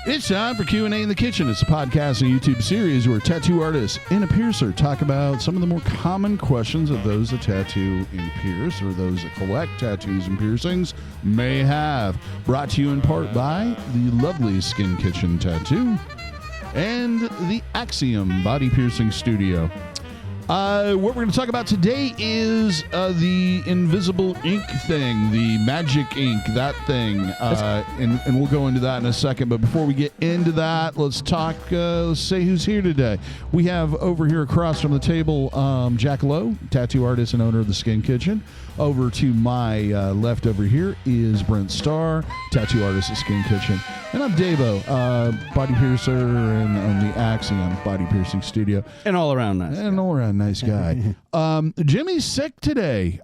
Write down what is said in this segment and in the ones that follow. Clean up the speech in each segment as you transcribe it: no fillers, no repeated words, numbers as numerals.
It's time for Q&A in the Kitchen. It's a podcast and YouTube series where tattoo artists and a piercer talk about some of the more common questions that those that tattoo and pierce or those that collect tattoos and piercings may have. Brought to you in part by the lovely Skin Kitchen Tattoo and the Axiom Body Piercing Studio. What we're going to talk about today is the invisible ink thing, the magic ink, that thing, and we'll go into that in a second. But before we get into that, let's talk, let's say who's here today. We have over here across from the table, Jack Lowe, tattoo artist and owner of the Skin Kitchen. Over to my left over here is Brent Starr, tattoo artist at Skin Kitchen. And I'm DaVo, body piercer and on the Axiom Body Piercing Studio. And all around nice guy. Jimmy's sick today.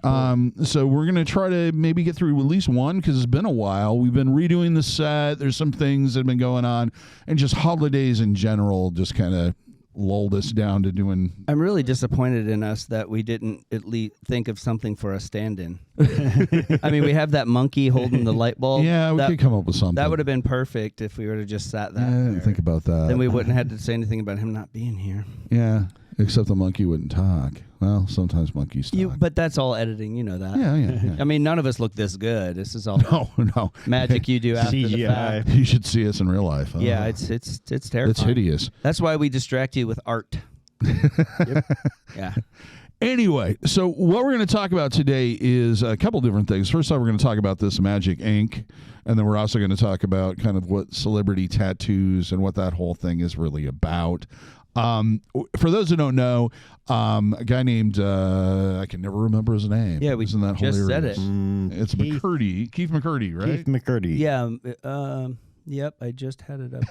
So we're going to try to maybe get through at least one because it's been a while. We've been redoing the set. There's some things that have been going on. And just holidays in general just kind of lulled us down to doing. I'm really disappointed in us that we didn't at least think of something for a stand-in. I mean, we have that monkey holding the light bulb. Yeah, we could come up with something. That would have been perfect if we would have just sat that. I didn't think about that. Then we wouldn't have had to say anything about him not being here. Yeah, except the monkey wouldn't talk. Well, sometimes monkeys talk. But that's all editing, you know that. Yeah. I mean, none of us look this good. This is all no magic you do after the fact. You should see us in real life. Yeah, it's terrifying. It's hideous. That's why we distract you with art. Yeah. Anyway, so what we're going to talk about today is a couple different things. First off, we're going to talk about this magic ink, and then we're also going to talk about kind of what celebrity tattoos and what that whole thing is really about. For those who don't know, a guy named I can never remember his name. Yeah, we Isn't that just hilarious? said it. It's McCurdy, Keith McCurdy, right? Keith McCurdy. Yeah. Yep. I just had it up.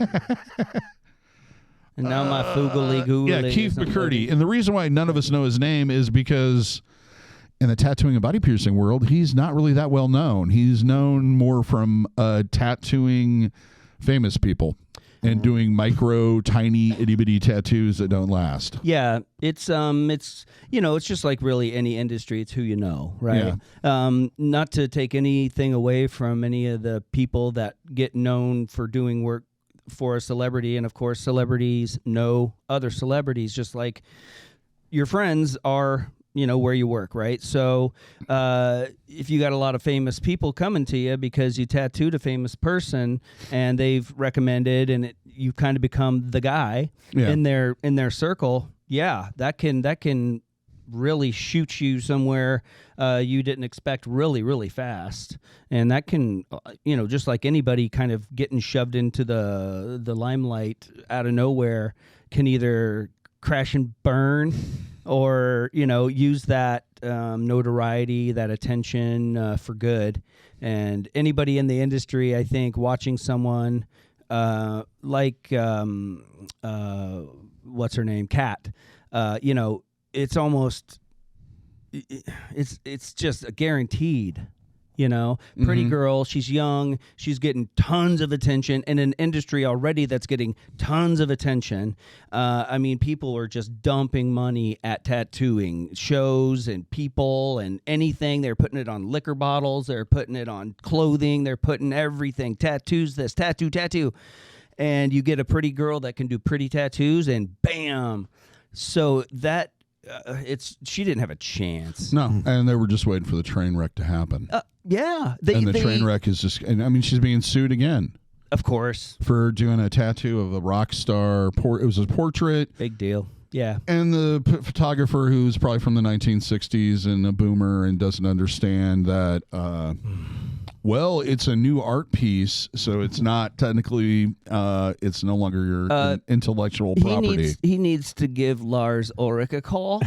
And now my foogly googly. Yeah, Keith McCurdy. And the reason why none of us know his name is because in the tattooing and body piercing world, he's not really that well known. He's known more from tattooing famous people and doing micro, tiny, itty-bitty tattoos that don't last. Yeah, it's just like really any industry. It's who you know, right? Yeah. Not to take anything away from any of the people that get known for doing work for a celebrity, and of course celebrities know other celebrities just like your friends are, where you work, right? So if you got a lot of famous people coming to you because you tattooed a famous person and they've recommended and you kind of become the guy in their circle, that can really shoot you somewhere you didn't expect really, really fast. And that can, just like anybody kind of getting shoved into the limelight out of nowhere can either crash and burn or, use that notoriety, that attention for good. And anybody in the industry, I think, watching someone like, what's her name, Kat, it's almost, it's just a guaranteed, pretty girl. She's young. She's getting tons of attention in an industry already that's getting tons of attention. I mean, people are just dumping money at tattooing shows and people and anything. They're putting it on liquor bottles. They're putting it on clothing. They're putting everything. Tattoos this, tattoo. And you get a pretty girl that can do pretty tattoos and bam. So that, she didn't have a chance. No, and they were just waiting for the train wreck to happen. Yeah. The train wreck is just, and I mean, she's being sued again. Of course. For doing a tattoo of a rock star. It was a portrait. Big deal. Yeah. And the photographer, who's probably from the 1960s and a boomer and doesn't understand that, well, it's a new art piece, so it's not technically, it's no longer your intellectual property. He needs to give Lars Ulrich a call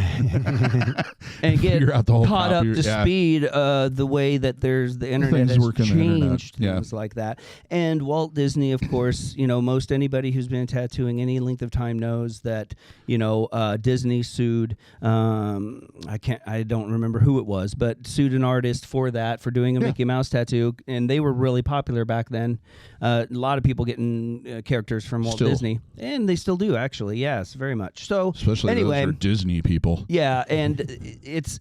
and get caught up to speed the way that the internet has changed, things like that. And Walt Disney, of course, most anybody who's been tattooing any length of time knows that, Disney sued, I don't remember who it was, but sued an artist for doing a Mickey Mouse tattoo. And they were really popular back then. A lot of people getting characters from Walt Disney, and they still do, actually. Yes, very much. So, especially those are Disney people. Yeah, and it is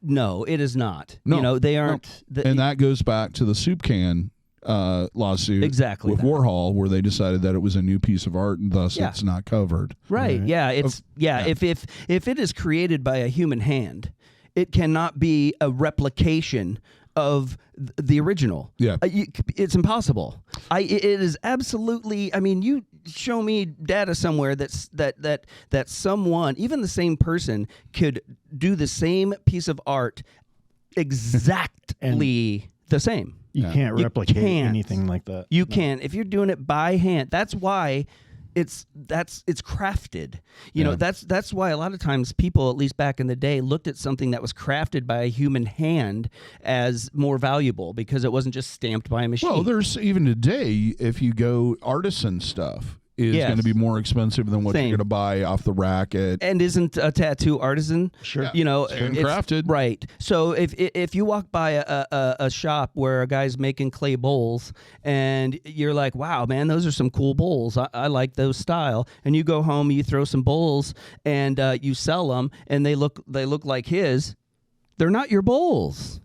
not. No, they aren't. No. And that goes back to the soup can lawsuit Exactly with that. Warhol, where they decided that it was a new piece of art and thus it's not covered. Right. Yeah. It's If it is created by a human hand, it cannot be a replication of the original. Yeah. It's impossible. It is absolutely. I mean, you show me data somewhere that someone, even the same person, could do the same piece of art exactly the same. You can't replicate anything like that. You can't. If you're doing it by hand, that's why it's crafted. You know, that's why a lot of times people, at least back in the day, looked at something that was crafted by a human hand as more valuable because it wasn't just stamped by a machine. Well, there's even today, if you go artisan stuff, is going to be more expensive than what you're going to buy off the rack at. And isn't a tattoo artisan? Sure. You know, handcrafted. Right. So if you walk by a shop where a guy's making clay bowls and you're like, wow, man, those are some cool bowls. I like those style. And you go home, you throw some bowls and you sell them and they look like his. They're not your bowls.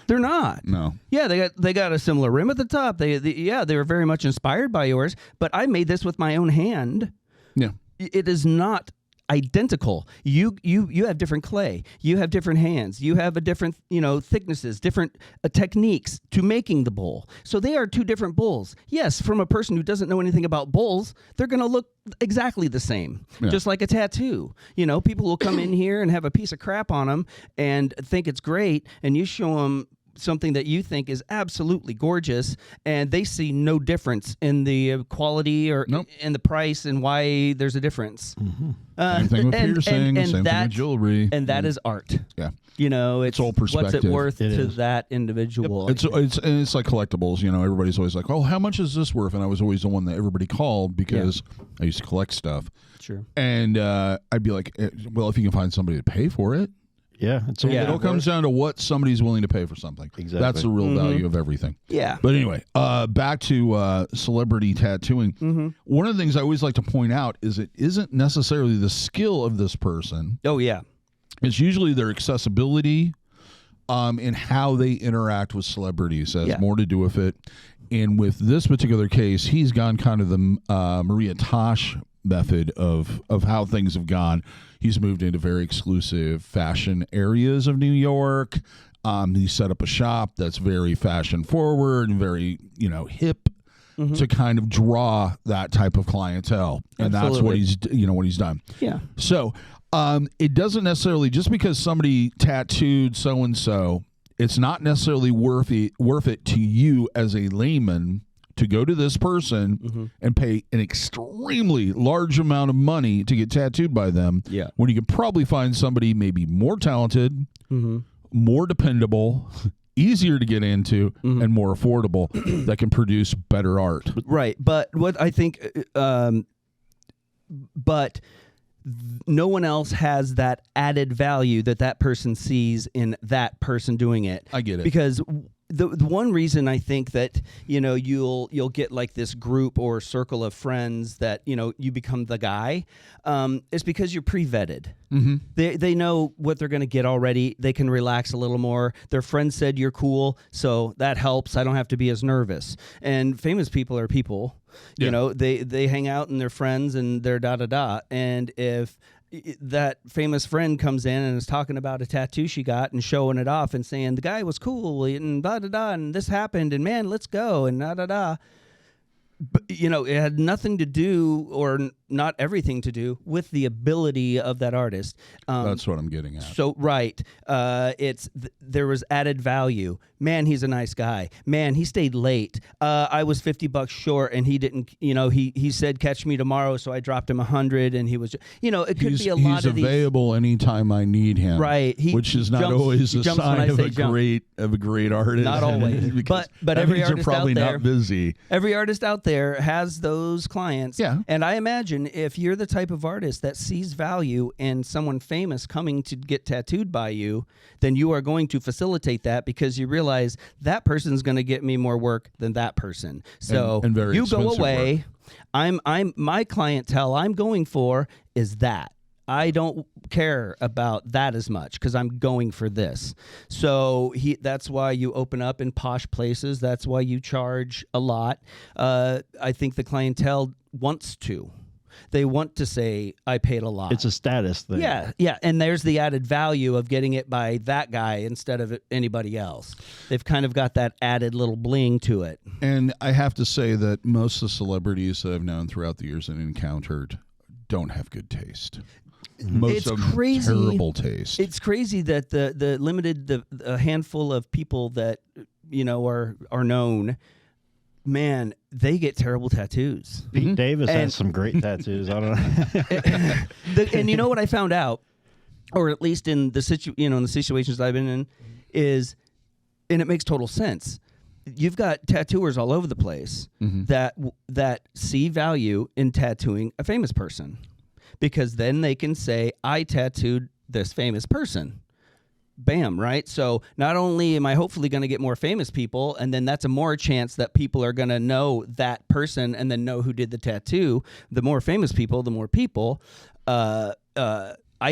They're not. No. Yeah, they got a similar rim at the top. They were very much inspired by yours, but I made this with my own hand. Yeah. It is not identical. You have different clay. You have different hands. You have a different, thicknesses, different techniques to making the bowl. So they are two different bowls. Yes, from a person who doesn't know anything about bowls, they're going to look exactly the same, just like a tattoo. People will come in here and have a piece of crap on them and think it's great, and you show them something that you think is absolutely gorgeous, and they see no difference in the quality or in the price and why there's a difference. Mm-hmm. Same thing with piercing, same thing with jewelry. And that is art. Yeah. It's all perspective. What's it worth to that individual? Yep. It's like collectibles. Everybody's always like, oh, how much is this worth? And I was always the one that everybody called because I used to collect stuff. Sure. And I'd be like, well, if you can find somebody to pay for it. Yeah, it all comes down to what somebody's willing to pay for something. Exactly. That's the real value of everything. Yeah. But anyway, back to celebrity tattooing. Mm-hmm. One of the things I always like to point out is it isn't necessarily the skill of this person. Oh, yeah. It's usually their accessibility and how they interact with celebrities has more to do with it. And with this particular case, he's gone kind of the Maria Tosh method of how things have gone. He's moved into very exclusive fashion areas of New York. He set up a shop that's very fashion forward and very, hip to kind of draw that type of clientele. And that's what he's done. Yeah. So it doesn't necessarily, just because somebody tattooed so-and-so, it's not necessarily worth it to you as a layman to go to this person and pay an extremely large amount of money to get tattooed by them, when you could probably find somebody maybe more talented, more dependable, easier to get into, and more affordable that can produce better art. Right. But what I think, no one else has that added value that person sees in that person doing it. I get it. Because the one reason I think that you'll get like this group or circle of friends that you become the guy is because you're pre-vetted. Mm-hmm. They know what they're going to get already. They can relax a little more. Their friend said you're cool, so that helps. I don't have to be as nervous. And famous people are people. They hang out and they're friends and they're da-da-da. And if that famous friend comes in and is talking about a tattoo she got and showing it off and saying the guy was cool and da-da-da and this happened and man, let's go and da-da-da. But, it had nothing to do or not everything to do with the ability of that artist. That's what I'm getting at. So, right. There was added value. Man, he's a nice guy. Man, he stayed late. I was $50 short and he didn't, he said, catch me tomorrow. So I dropped him 100 and he was, it could be a lot of these. He's available anytime I need him. Right. Which is not always a sign of a great artist. Not always. but every artist probably out there, not busy. Every artist out there has those clients. Yeah. And I imagine if you're the type of artist that sees value in someone famous coming to get tattooed by you, then you are going to facilitate that because you realize that person's going to get me more work than that person. So and very you go away. work. I'm my clientele I'm going for is that. I don't care about that as much because I'm going for this. So that's why you open up in posh places. That's why you charge a lot. I think the clientele wants to. They want to say, I paid a lot. It's a status thing. Yeah. And there's the added value of getting it by that guy instead of anybody else. They've kind of got that added little bling to it. And I have to say that most of the celebrities that I've known throughout the years and encountered don't have good taste. Most of them crazy. Terrible taste. It's crazy that the limited a handful of people that are known, man, they get terrible tattoos. Pete Davis has some great tattoos. I don't know. And you know what I found out, or at least in the in the situations I've been in, is, and it makes total sense. You've got tattooers all over the place that see value in tattooing a famous person, because then they can say, I tattooed this famous person. Bam, right? So not only am I hopefully going to get more famous people, and then that's a more chance that people are going to know that person and then know who did the tattoo. The more famous people, the more people. I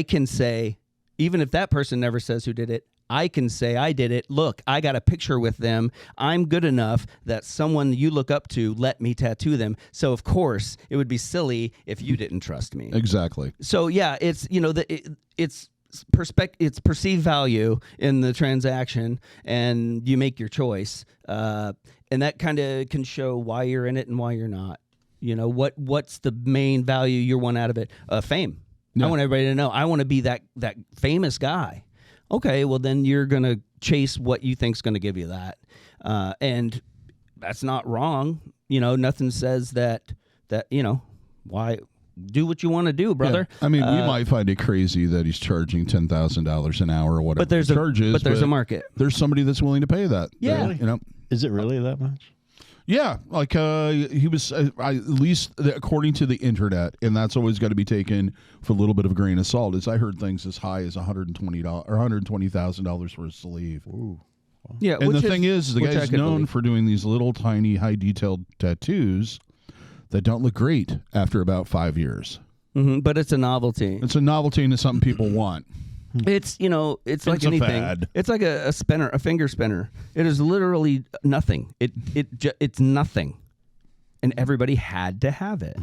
can say, even if that person never says who did it, I can say I did it. Look, I got a picture with them. I'm good enough that someone you look up to let me tattoo them. So, of course, it would be silly if you didn't trust me. Exactly. So, yeah, it's, it's perceived value in the transaction, and you make your choice. And that kind of can show why you're in it and why you're not. What's the main value you want out of it? Fame. Yeah. I want everybody to know. I want to be that famous guy. Okay, well, then you're going to chase what you think's going to give you that. And that's not wrong. Nothing says that why do what you want to do, brother. Yeah. I mean, we might find it crazy that he's charging $10,000 an hour or whatever. But there's a market. There's somebody that's willing to pay that. Yeah. Really? Is it really that much? Yeah, like he was, at least according to the internet, and that's always got to be taken for a little bit of a grain of salt. Is I heard things as high as $120 or $120,000 for a sleeve. Ooh. Yeah, and the thing is, the guy's known for doing these little tiny, high detailed tattoos that don't look great after about 5 years. Mm-hmm, but it's a novelty. It's a novelty, and it's something people want. It's it's like anything. Fad. It's like a spinner, a finger spinner. It is literally nothing. It's nothing, and everybody had to have it.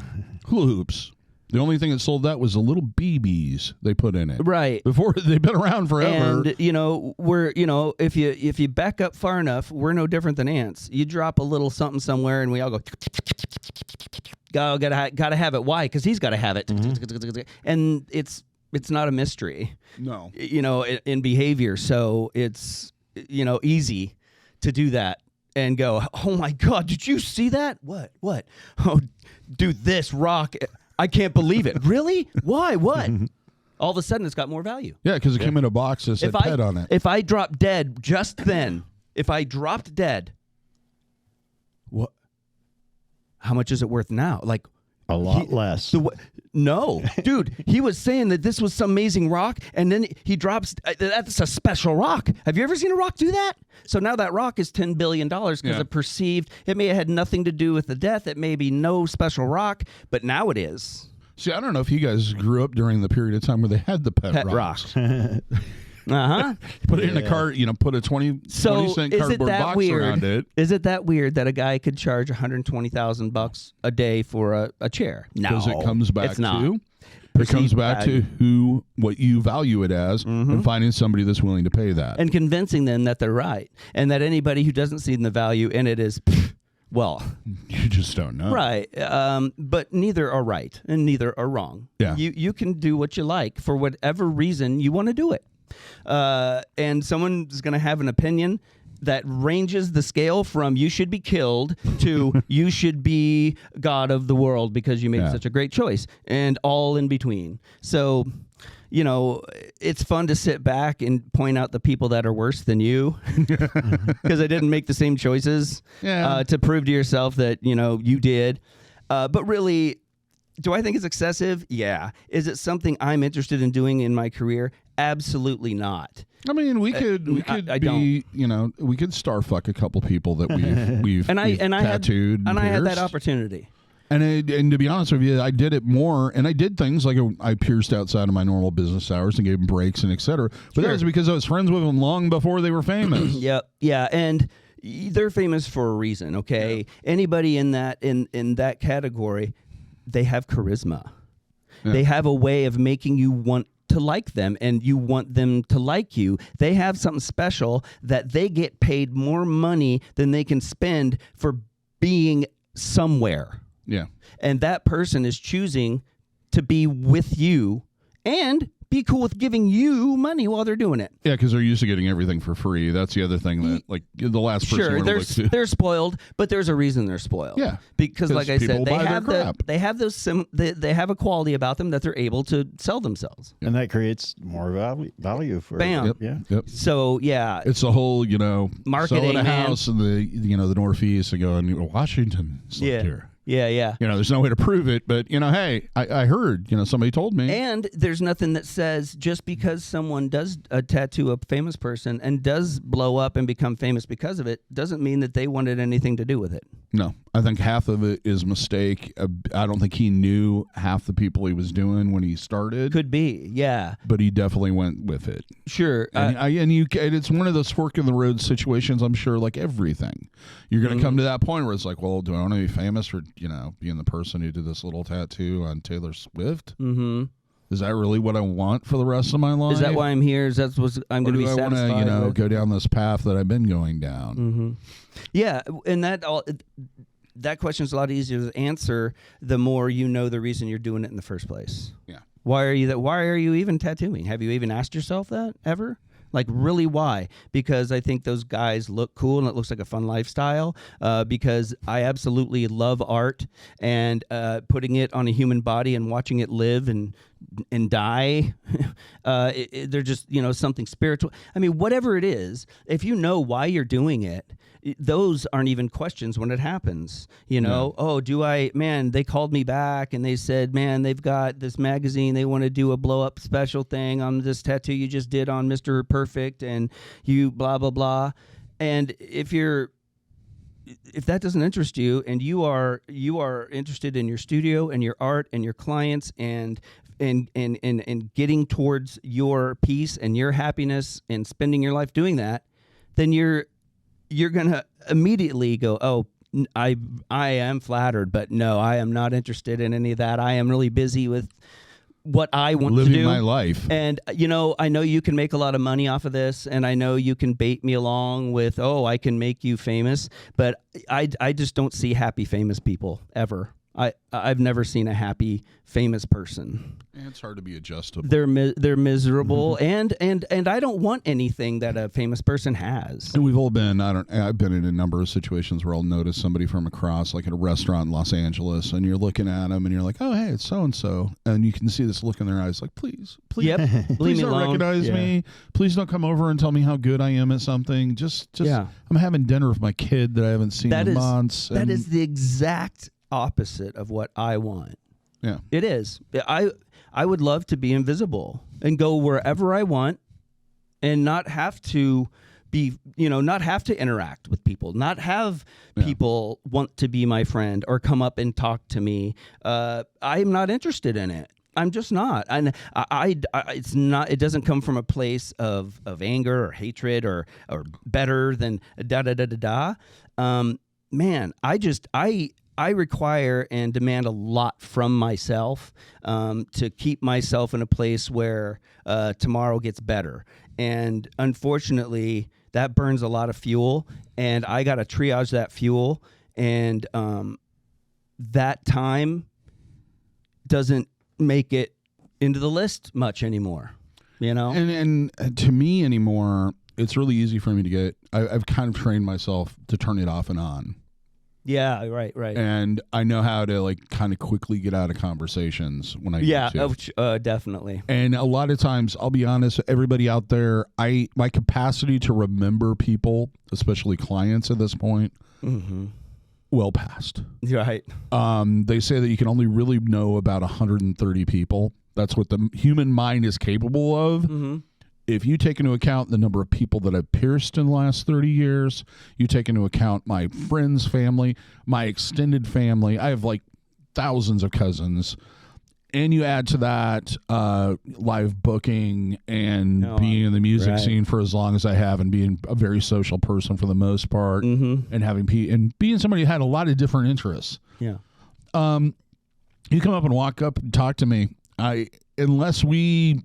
Hula hoops. The only thing that sold that was the little BBs they put in it. Right. Before they've been around forever. And we're if you back up far enough, we're no different than ants. You drop a little something somewhere, and we all go. Gotta have it. Why? Because he's got to have it. Mm-hmm. And it's not a mystery. No. In behavior. So it's, easy to do that and go, oh my God, did you see that? What? Oh, dude, this rock, I can't believe it. Really? Why? What? All of a sudden it's got more value. Yeah, because it came in a box that said pet on it. If I dropped dead just then, what? How much is it worth now? Like, a lot less. No, dude, he was saying that this was some amazing rock, and then he drops, that's a special rock. Have you ever seen a rock do that? So now that rock is $10 billion because it perceived, it may have had nothing to do with the death. It may be no special rock, but now it is. See, I don't know if you guys grew up during the period of time where they had the pet rocks. Put it in a cart, put a 20 cent cardboard box around it. Is it that weird that a guy could charge $120,000 a day for a chair? No, because it comes back it's not. to it comes back to what you value it as, and finding somebody that's willing to pay that, and convincing them that they're right, and that anybody who doesn't see the value in it is. Well, you just don't know. Right. But neither are right and neither are wrong. Yeah. You can do what you like for whatever reason you want to do it. And someone's going to have an opinion that ranges the scale from you should be killed to you should be God of the world because you made such a great choice, and all in between. So, it's fun to sit back and point out the people that are worse than you because they didn't make the same choices to prove to yourself that, you did. But really, do I think it's excessive? Yeah. Is it something I'm interested in doing in my career? Absolutely not. I mean, we could we could star fuck a couple people that we've tattooed. I had that opportunity. And to be honest with you, I did it more, and I did things like I pierced outside of my normal business hours and gave them breaks and et cetera. But that was because I was friends with them long before they were famous. Yep. Yeah. And they're famous for a reason. Okay. Yeah. Anybody in that category, they have charisma. Yeah. They have a way of making you want to like them, and you want them to like you. They have something special that they get paid more money than they can spend for being somewhere. Yeah. And that person is choosing to be with you and be cool with giving you money while they're doing it. Yeah, because they're used to getting everything for free. That's the other thing that, like, the last person they're spoiled, but there's a reason they're spoiled. Yeah, because like I said, they have they have a quality about them that they're able to sell themselves, and that creates more value for Bam. Yep. So yeah, it's the whole marketing, selling a house in the Northeast and going Washington here. Yeah. There's no way to prove it, but hey, I heard, somebody told me. And there's nothing that says just because someone does tattoo a famous person and does blow up and become famous because of it, doesn't mean that they wanted anything to do with it. No, I think half of it is mistake. I don't think he knew half the people he was doing when he started. Could be, yeah. But he definitely went with it. Sure. And it's one of those fork in the road situations, I'm sure, like everything. You're going to come to that point where it's like, well, do I want to be famous for, being the person who did this little tattoo on Taylor Swift? Mm-hmm. Is that really what I want for the rest of my life? Is that why I'm here? Is that what I'm going to be satisfied with? I want to, go down this path that I've been going down? Mm-hmm. Yeah, and that question is a lot easier to answer the more you know the reason you're doing it in the first place. Yeah. Why are you even tattooing? Have you even asked yourself that ever? Like, really, why? Because I think those guys look cool and it looks like a fun lifestyle. Because I absolutely love art, and putting it on a human body and watching it live and die. They're just, something spiritual. I mean, whatever it is, if you know why you're doing it, those aren't even questions when it happens. Oh, they called me back and they said, man, they've got this magazine. They want to do a blow up special thing on this tattoo you just did on Mr. Perfect, and you blah, blah, blah. And if that doesn't interest you, and you are interested in your studio and your art and your clients and getting towards your peace and your happiness and spending your life doing that, then you're going to immediately go, oh, I am flattered, but no, I am not interested in any of that. I am really busy with what I want to do. Living my life. And, I know you can make a lot of money off of this, and I know you can bait me along with, I can make you famous, but I just don't see happy, famous people ever. I've never seen a happy, famous person. It's hard to be adjustable. They're miserable, and I don't want anything that a famous person has. And we've all been. I've been in a number of situations where I'll notice somebody from across, like at a restaurant in Los Angeles, and you're looking at them, and you're like, oh, hey, it's so and so, and you can see this look in their eyes, like, please, yep, please don't recognize me. Please don't come over and tell me how good I am at something. Just I'm having dinner with my kid that I haven't seen in months. That is the exact opposite of what I want. Yeah, it is. I would love to be invisible and go wherever I want and not have to be, not have to interact with people, not have people want to be my friend or come up and talk to me. I'm not interested in it. I'm just not. And it's not. It doesn't come from a place of anger or hatred or better than da da da da da. Man, I require and demand a lot from myself to keep myself in a place where tomorrow gets better. And unfortunately, that burns a lot of fuel, and I got to triage that fuel, and that time doesn't make it into the list much anymore, And to me anymore, it's really easy for me to get. I've kind of trained myself to turn it off and on. Yeah, right. And I know how to kind of quickly get out of conversations when I need to. Definitely. And a lot of times, I'll be honest, everybody out there, my capacity to remember people, especially clients at this point, well past. Right. They say that you can only really know about 130 people. That's what the human mind is capable of. Mm-hmm. If you take into account the number of people that I've pierced in the last 30 years, you take into account my friends' family, my extended family, I have thousands of cousins, and you add to that live booking and being in the music scene for as long as I have, and being a very social person for the most part, and having and being somebody who had a lot of different interests. Yeah. You come up and walk up and talk to me. Unless we,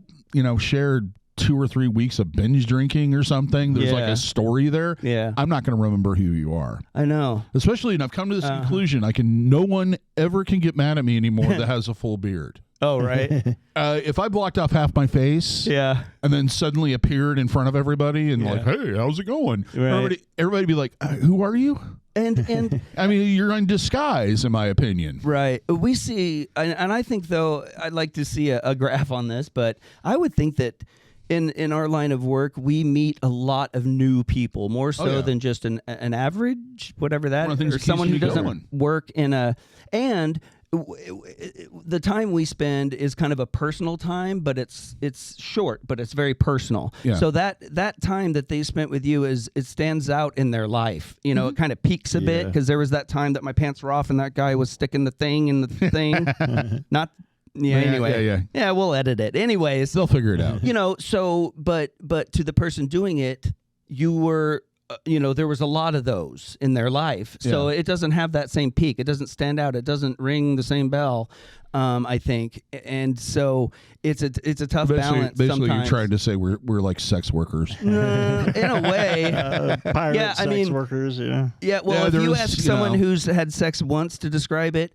shared 2 or 3 weeks of binge drinking or something, there's like a story there. Yeah. I'm not going to remember who you are. I know. Especially, and I've come to this conclusion, no one ever can get mad at me anymore that has a full beard. Oh, right. If I blocked off half my face, and then suddenly appeared in front of everybody and like, hey, how's it going? Right. Everybody be like, who are you? And I mean, you're in disguise, in my opinion. Right. We see, and I think, though, I'd like to see a graph on this, but I would think that in our line of work, we meet a lot of new people, more so than just an average, whatever that is, or someone who doesn't work in a, and the time we spend is kind of a personal time, but it's short, but it's very personal. Yeah. So that time that they spent with you it stands out in their life. It kind of peaks a bit, because there was that time that my pants were off and that guy was sticking the thing in the thing. Anyway. Yeah, we'll edit it. Anyways, they'll figure it out. So but to the person doing it, you were there was a lot of those in their life. So it doesn't have that same peak. It doesn't stand out. It doesn't ring the same bell, I think. And so it's a tough balance basically sometimes. You're trying to say we're like sex workers. In a way. Sex workers, Yeah, well, if you ask someone who's had sex once to describe it,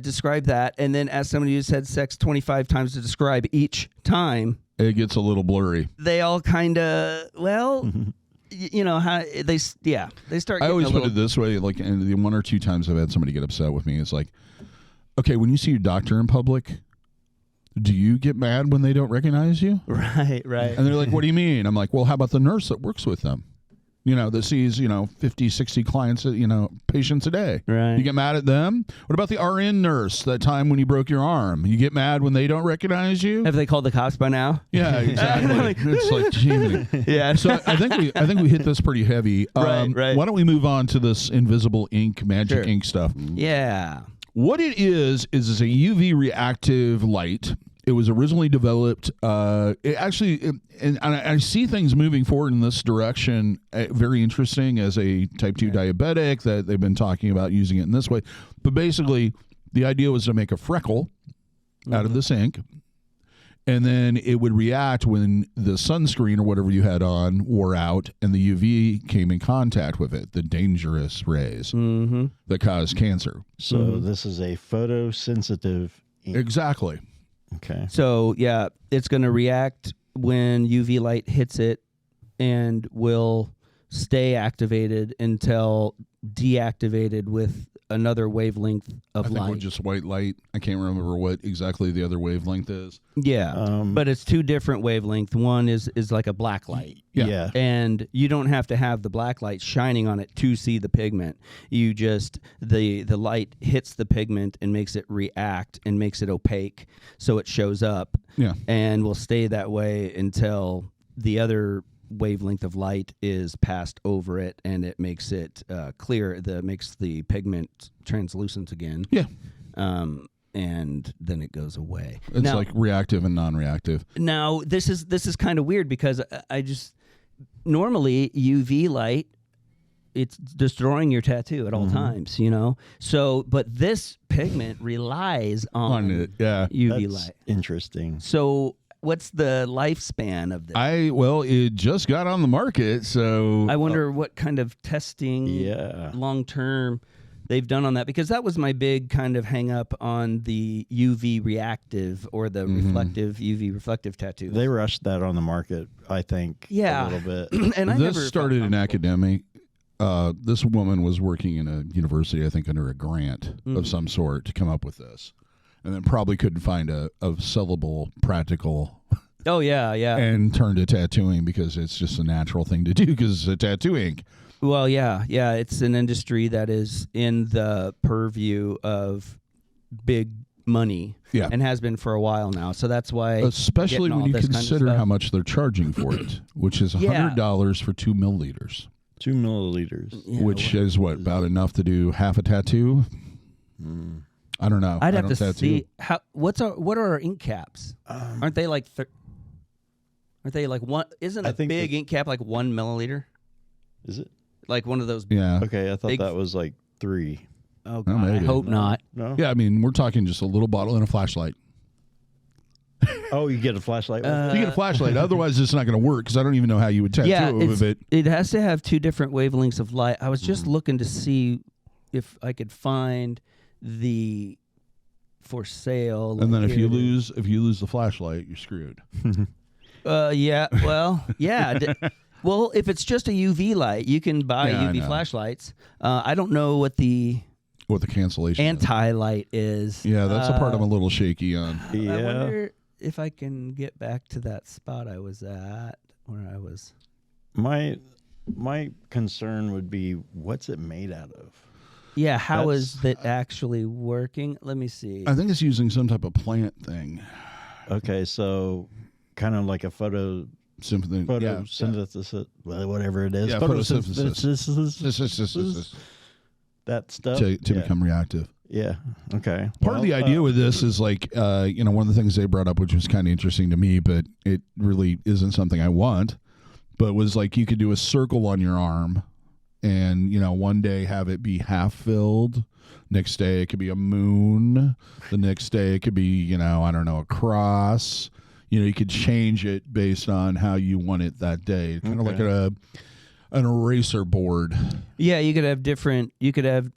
describe that, and then ask somebody who's had sex 25 times to describe each time, it gets a little blurry. They all kind of, how they start. I always put it this way, like, and the 1 or 2 times I've had somebody get upset with me, it's like, okay, when you see your doctor in public, do you get mad when they don't recognize you? Right. And they're like, what do you mean? I'm like, well, how about the nurse that works with them? That sees, 50, 60 clients, patients a day. Right. You get mad at them? What about the RN nurse that time when you broke your arm? You get mad when they don't recognize you? Have they called the cops by now? Yeah, exactly. It's like, gee. Yeah. So I think we hit this pretty heavy. Right. Why don't we move on to this invisible ink, magic ink stuff? Yeah. What it is a UV reactive light. It was originally developed. And I see things moving forward in this direction. Very interesting as a type 2 diabetic that they've been talking about using it in this way. But basically, the idea was to make a freckle out of this ink, and then it would react when the sunscreen or whatever you had on wore out, and the UV came in contact with it, the dangerous rays that cause cancer. So this is a photosensitive ink. Exactly. Okay. So, it's going to react when UV light hits it and will stay activated until deactivated with another wavelength of light. I think we're just white light. I can't remember what exactly the other wavelength is. Yeah, but it's 2 different wavelengths. One is like a black light. Yeah. And you don't have to have the black light shining on it to see the pigment. You just, the light hits the pigment and makes it react and makes it opaque so it shows up. Yeah. And will stay that way until the other wavelength of light is passed over it, and it makes it clear. Makes the pigment translucent again. Yeah. And then it goes away. It's like reactive and non-reactive. Now this is kind of weird, because I just normally UV light, it's destroying your tattoo at all times, So, but this pigment relies on it. Yeah. UV That's light. Interesting. So, what's the lifespan of this? It just got on the market, so I wonder what kind of testing, long term, they've done on that, because that was my big kind of hang up on the UV reactive or the reflective UV reflective tattoo. They rushed that on the market, I think, a little bit. And this started in academic. This woman was working in a university, I think, under a grant of some sort to come up with this, and then probably couldn't find a sellable, practical. Oh yeah, and turned to tattooing because it's just a natural thing to do because it's a tattoo ink. Well, yeah, it's an industry that is in the purview of big money, and has been for a while now. So that's why, especially when you consider how much they're charging for it, which is $100 for 2 milliliters. 2 milliliters, which is about enough to do half a tattoo. I don't know. I'd I have don't to tattoo. see what are our ink caps? Aren't they like? Aren't they like one? Isn't a big ink cap like 1 milliliter? Is it? Like one of those. Yeah. Okay, I thought Big- that was like 3. Oh, Well, God, I maybe. hope not. No. Yeah, I mean, we're talking just a little bottle and a flashlight. Oh, you get a flashlight. With it? You get a flashlight. Otherwise, it's not going to work because I don't even know how you would tattoo Yeah, it with it. it has to have 2 different wavelengths of light. I was just looking to see if I could find the for sale. And then if Here you it is. lose the flashlight, you're screwed. Yeah, well, yeah. Well, if it's just a UV light, you can buy Yeah, I UV know. flashlights. I don't know what the What the cancellation is. anti-light is. Yeah, that's the part I'm a little shaky on. I Yeah. wonder if I can get back to that spot I was at where I was. My concern would be, what's it made out of? Yeah, how That's- is that actually working? Let me see. I think it's using some type of plant thing. Okay, so kind of like a Something. Yeah. photosynthesis, well, whatever it is. Yeah, Photosynthesis. That stuff. To yeah. become reactive. Yeah. Okay. Part of the idea with this is like, one of the things they brought up, which was kind of interesting to me, but it really isn't something I want, but was like you could do a circle on your arm and, one day have it be half filled. Next day it could be a moon. The next day it could be, I don't know, a cross. You could change it based on how you want it that day. Kind of like an eraser board. Yeah, you could have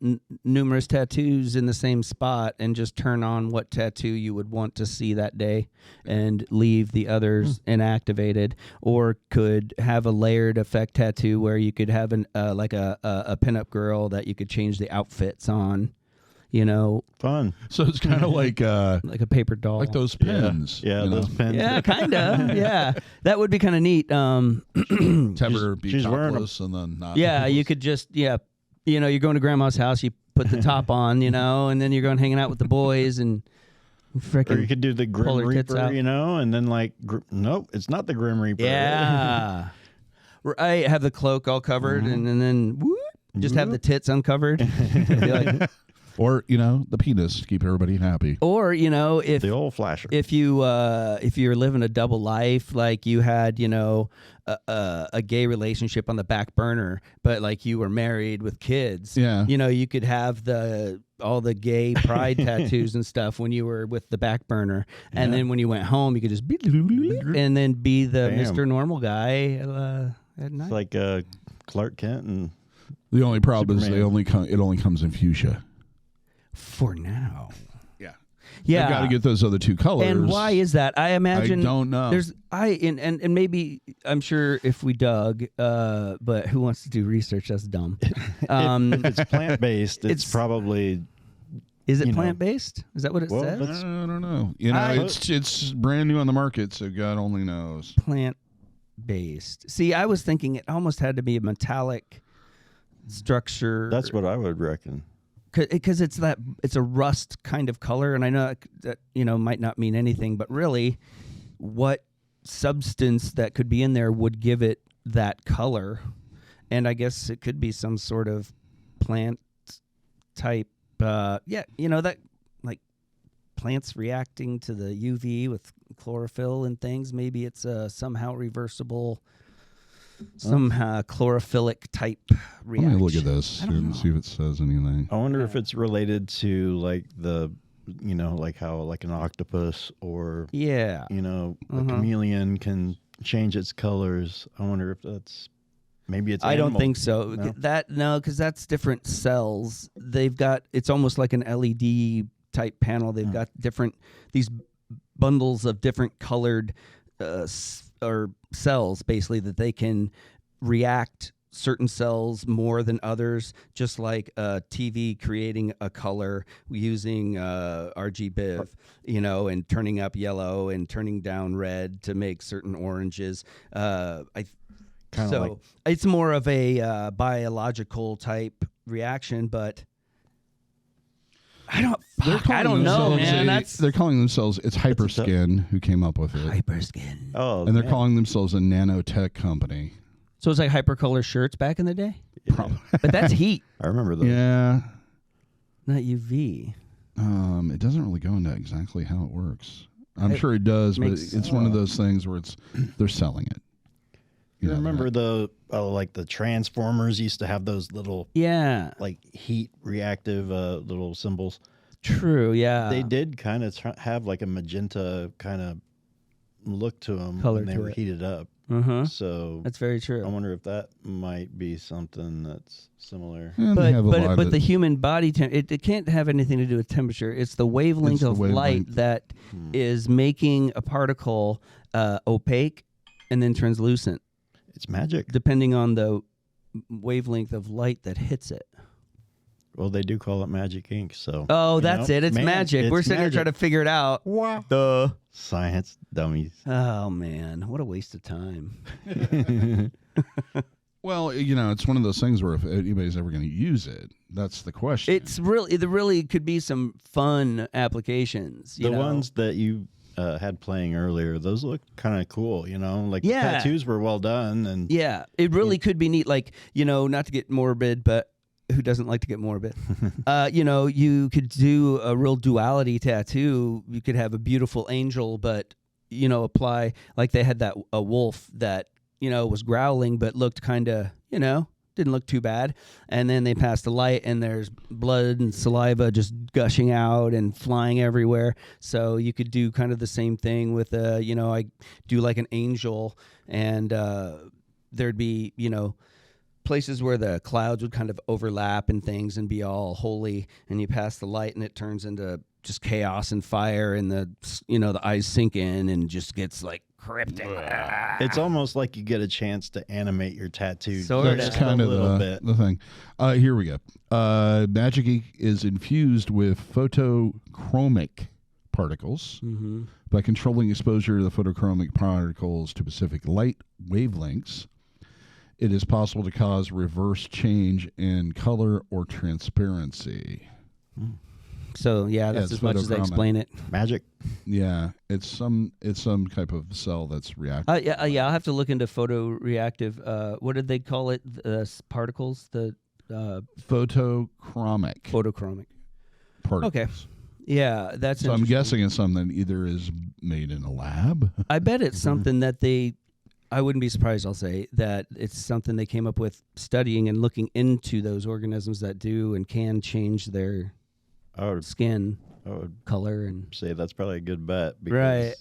numerous tattoos in the same spot and just turn on what tattoo you would want to see that day and leave the others inactivated, or could have a layered effect tattoo where you could have like a pinup girl that you could change the outfits on, Fun. So it's kind of like like a paper doll. like those pins. Yeah, those pins. Yeah, kind of. Yeah, that would be kind of neat. Have her be she's wearing topless and then not. Yeah, you could just you're going to grandma's house, you put the top on, and then you're going hanging out with the boys and Or you freaking could do the pull Grim her tits Reaper, out. and then like, nope, it's not the Grim Reaper. Yeah. Right, have the cloak all covered and then whoop, just have the tits uncovered. Be like- Or, the penis to keep everybody happy. or, if The old flasher. if you're living a double life, like you had, a gay relationship on the back burner, but like you were married with kids, Yeah. you could have all the gay pride tattoos and stuff when you were with the back burner, and then when you went home, you could just be and then be the Bam. Mr. Normal guy at night. It's like Clark Kent and The only problem is Superman. it only comes in fuchsia. For now, Yeah. yeah. You've got to get those other 2 colors. And why is that? I imagine I don't know. There's and maybe I'm sure if we dug, but who wants to do research? That's dumb. if it's plant based, It's- it's probably Is it you know. plant based? Is that what it Well, says? that's- I don't know. It's brand new on the market, so God only knows. Plant based. See, I was thinking it almost had to be a metallic structure. that's what I would reckon. Because it's a rust kind of color, and I know that might not mean anything, but really, what substance that could be in there would give it that color? And I guess it could be some sort of plant type. That like plants reacting to the UV with chlorophyll and things. Maybe it's a somehow reversible, somehow chlorophyllc type reaction. Let me look at this I don't and know. see if it says anything. I wonder if it's related to like like how like an octopus or Yeah. a chameleon can change its colors. I wonder if that's maybe it's. I don't animal. think so. No? Because that's different cells. They've got, it's almost like an LED type panel. They've got these bundles of different colored or cells, basically, that they can react certain cells more than others, just like a TV creating a color using RGB, and turning up yellow and turning down red to make certain oranges. It's more of a biological type reaction, but I don't know, man. They're calling themselves, it's Hyperskin who came up with it. Hyperskin. Oh, And they're man. calling themselves a nanotech company. So it's like hypercolor shirts back in the day, Yeah. but that's heat, I remember those. Yeah. not UV. It doesn't really go into exactly how it works. I'm sure it does, but it's one of those things where they're selling it. You remember the Transformers used to have those little like heat reactive little symbols. True, yeah. They did kind of have like a magenta kind of look to them Color when they to were it. heated up. So That's very true. I wonder if that might be something that's similar. And they have a lot But of- the human body, it can't have anything to do with temperature. It's the wavelength of light that is making a particle opaque and then translucent, It's magic. depending on the wavelength of light that hits it. Well, they do call it magic ink. So That's it. It's magic. We're sitting here trying to figure it out. Duh. Science dummies. Oh man, what a waste of time. Well, it's one of those things where if anybody's ever going to use it, that's the question. There really could be some fun applications. The ones that you had playing earlier, those look kind of cool. Like the tattoos were well done, and it really could be neat. Like not to get morbid, but who doesn't like to get morbid? You could do a real duality tattoo. You could have a beautiful angel, but apply like they had a wolf that was growling but looked kind of didn't look too bad, and then they pass the light and there's blood and saliva just gushing out and flying everywhere. So you could do kind of the same thing with I do like an angel, and there'd be places where the clouds would kind of overlap and things and be all holy, and you pass the light and it turns into just chaos and fire, and the eyes sink in and just gets like cryptic. It's almost like you get a chance to animate your tattoo. That's kind of the thing. Here we go. Magic ink is infused with photochromic particles. By controlling exposure of the photochromic particles to specific light wavelengths, it is possible to cause reverse change in color or transparency. So that's as much as they explain it. Magic. Yeah, it's some type of cell that's reactive. I'll have to look into photoreactive. What did they call it? Particles. The photochromic particles. Okay. Yeah, that's. So I'm guessing it's something that either is made in a lab. I bet it's something that I wouldn't be surprised, I'll say, that it's something they came up with studying and looking into those organisms that do and can change their skin color. And say that's probably a good bet. Because, right.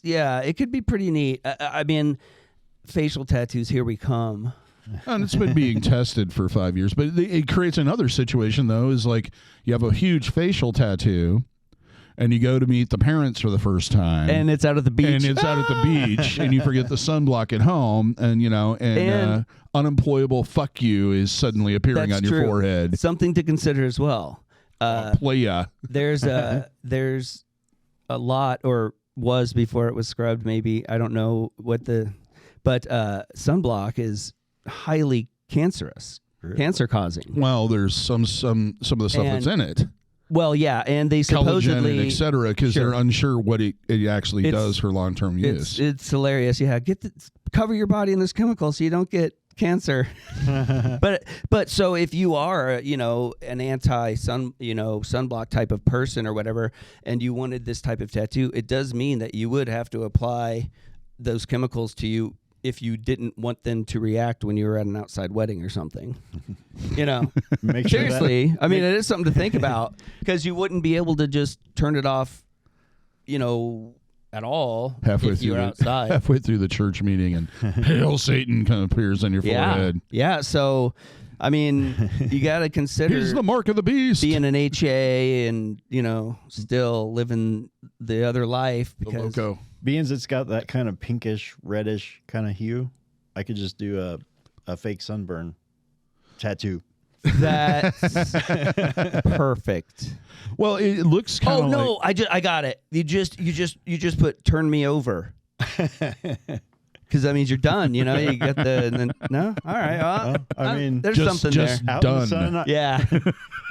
Yeah, it could be pretty neat. I mean, facial tattoos, here we come. And it's been being tested for 5 years. But it creates another situation, though, is like you have a huge facial tattoo, and you go to meet the parents for the first time. And it's out at the beach. And you forget the sunblock at home, and unemployable fuck you is suddenly appearing on your forehead. Something to consider as well. Playa. There's a lot, or was before it was scrubbed, maybe. I don't know but sunblock is highly cancerous, cancer causing. Well, there's some of the stuff that's in it. Well, yeah, and they supposedly, collagen and et cetera, because they're unsure what it actually does for long-term use. It's hilarious. Yeah, cover your body in this chemical so you don't get cancer. but so if you are an sunblock type of person or whatever, and you wanted this type of tattoo, it does mean that you would have to apply those chemicals to you if you didn't want them to react when you were at an outside wedding or something. Seriously, I mean, it is something to think about, because you wouldn't be able to just turn it off, at all if you were outside. Halfway through the church meeting, and Hail Satan kind of appears on your forehead. Yeah, so, I mean, you got to consider... Here's the mark of the beast. Being an HA and, still living the other life. Because being it's got that kind of pinkish, reddish kind of hue, I could just do a fake sunburn tattoo. That's perfect. Well, it looks kind of. Oh no, I got it. You just put "turn me over," because that means you're done. You get no. All right. Well, I mean, there's something there. Out in the sun, yeah.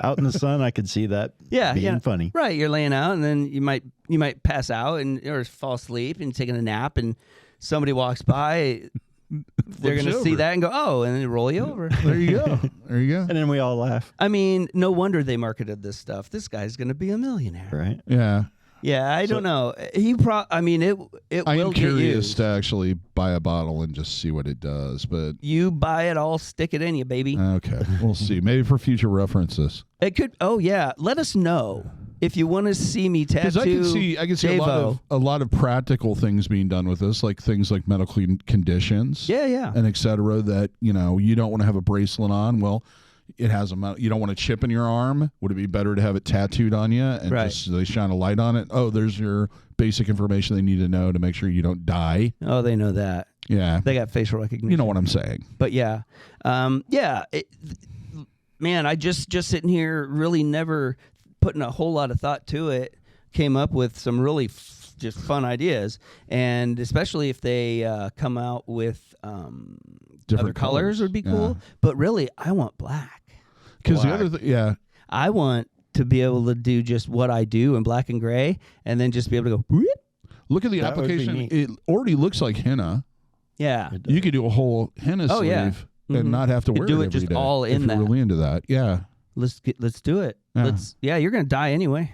Out in the sun, I could see that. Being funny. Right. You're laying out, and then you might pass out or fall asleep and taking a nap, and somebody walks by. They're going to see that and go, oh, and then roll you over. There you go. There you go. And then we all laugh. I mean, no wonder they marketed this stuff. This guy's going to be a millionaire. Right. Yeah. Yeah, I don't know. I mean, it I will am get curious used. to actually buy a bottle and just see what it does. But You buy it, I'll stick it in you, baby. okay, we'll see. Maybe for future references. It could. Oh yeah, let us know if you want to see me tattoo. Because I can see a lot of practical things being done with this, like things like medical conditions, Yeah. and et cetera. That you don't want to have a bracelet on. Well, it has you don't want a chip in your arm. Would it be better to have it tattooed on you and just they shine a light on it? Oh, there's your basic information they need to know to make sure you don't die. Oh, they know that. Yeah, They got facial recognition. you know what I'm saying. But yeah, man, I just sitting here really never putting a whole lot of thought to it. Came up with some really just fun ideas, and especially if they come out with Different other colors would be cool. Yeah. But really, I want black. Because the other I want to be able to do just what I do in black and gray, and then just be able to go. Whoop. Look at the That would be application. neat. It already looks like henna. Yeah. You could do a whole henna sleeve yeah. and not have to Could wear do it it every just day all if in you're that. really into that. Yeah, Let's do it. Yeah. You're gonna die anyway.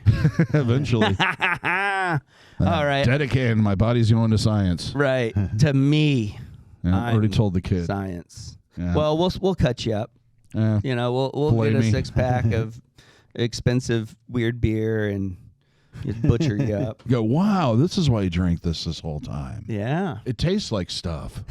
eventually. All right. Dedicated. My body's going to science. Right. To me. Yeah, I already I'm told the kid. Science. Yeah. Well, we'll cut you up. Yeah. We'll Play get a me. 6-pack of expensive weird beer and just butcher you up. Go, wow, this is why you drank this whole time. Yeah. It tastes like stuff.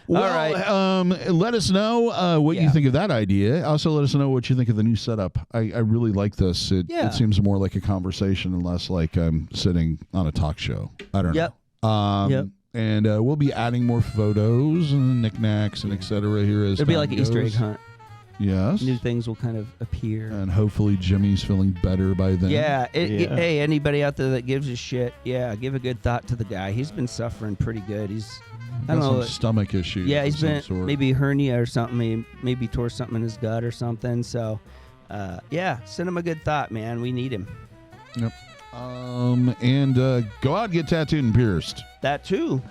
All right. Let us know what you think of that idea. Also, let us know what you think of the new setup. I really like this. It seems more like a conversation and less like I'm sitting on a talk show. I don't know. Yep. And we'll be adding more photos and knicknacks and et cetera here as It'll be time like an Easter egg goes. hunt. Yes. New things will kind of appear. And hopefully Jimmy's feeling better by then. Yeah. Hey, anybody out there that gives a shit, give a good thought to the guy. He's been suffering pretty good. I don't know. Some stomach issues. Yeah, of he's some been sort. maybe hernia or something. Maybe tore something in his gut or something. So, send him a good thought, man. We need him. Yep. And go out and get tattooed and pierced. That too.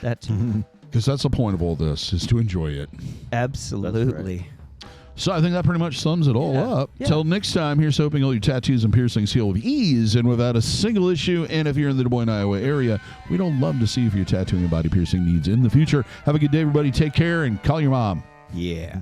Because that's the point of all this, is to enjoy it. Absolutely. So I think that pretty much sums it all up. Yeah. Till next time, here's hoping all your tattoos and piercings heal with ease and without a single issue. And if you're in the Des Moines, Iowa area, we'd all love to see if you're tattooing and body piercing needs in the future. Have a good day, everybody. Take care and call your mom. Yeah.